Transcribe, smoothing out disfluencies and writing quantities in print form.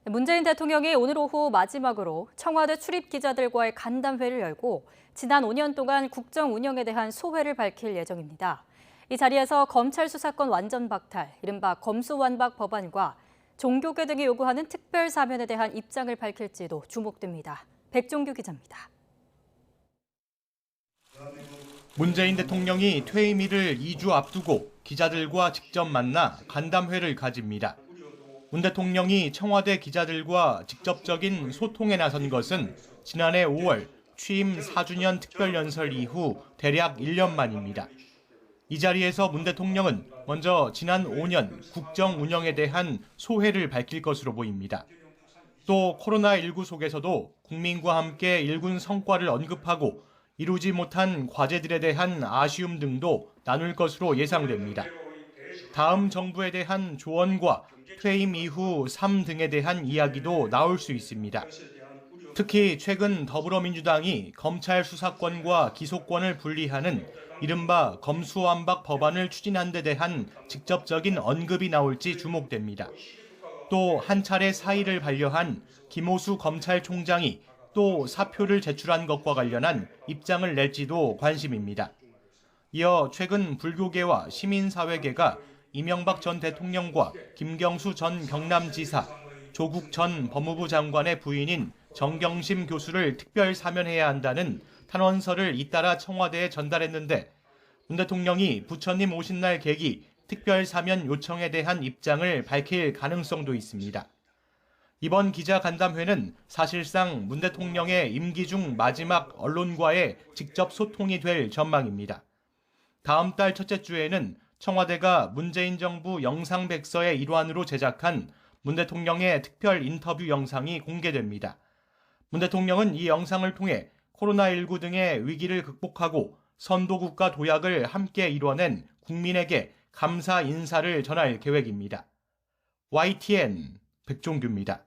문재인 대통령이 오늘 오후 마지막으로 청와대 출입 기자들과의 간담회를 열고 지난 5년 동안 국정 운영에 대한 소회를 밝힐 예정입니다. 이 자리에서 검찰 수사권 완전 박탈, 이른바 검수완박 법안과 종교계 등이 요구하는 특별 사면에 대한 입장을 밝힐지도 주목됩니다. 백종규 기자입니다. 문재인 대통령이 퇴임일을 2주 앞두고 기자들과 직접 만나 간담회를 가집니다. 문 대통령이 청와대 기자들과 직접적인 소통에 나선 것은 지난해 5월 취임 4주년 특별연설 이후 대략 1년 만입니다. 이 자리에서 문 대통령은 먼저 지난 5년 국정 운영에 대한 소회를 밝힐 것으로 보입니다. 또 코로나19 속에서도 국민과 함께 일군 성과를 언급하고 이루지 못한 과제들에 대한 아쉬움 등도 나눌 것으로 예상됩니다. 다음 정부에 대한 조언과 퇴임 이후 삶 등에 대한 이야기도 나올 수 있습니다. 특히 최근 더불어민주당이 검찰 수사권과 기소권을 분리하는 이른바 검수완박 법안을 추진한 데 대한 직접적인 언급이 나올지 주목됩니다. 또 한 차례 사의를 반려한 김호수 검찰총장이 또 사표를 제출한 것과 관련한 입장을 낼지도 관심입니다. 이어 최근 불교계와 시민사회계가 이명박 전 대통령과 김경수 전 경남지사, 조국 전 법무부 장관의 부인인 정경심 교수를 특별 사면해야 한다는 탄원서를 잇따라 청와대에 전달했는데 문 대통령이 부처님 오신 날 계기 특별 사면 요청에 대한 입장을 밝힐 가능성도 있습니다. 이번 기자간담회는 사실상 문 대통령의 임기 중 마지막 언론과의 직접 소통이 될 전망입니다. 다음 달 첫째 주에는 청와대가 문재인 정부 영상백서의 일환으로 제작한 문 대통령의 특별 인터뷰 영상이 공개됩니다. 문 대통령은 이 영상을 통해 코로나19 등의 위기를 극복하고 선도국가 도약을 함께 이뤄낸 국민에게 감사 인사를 전할 계획입니다. YTN 백종규입니다.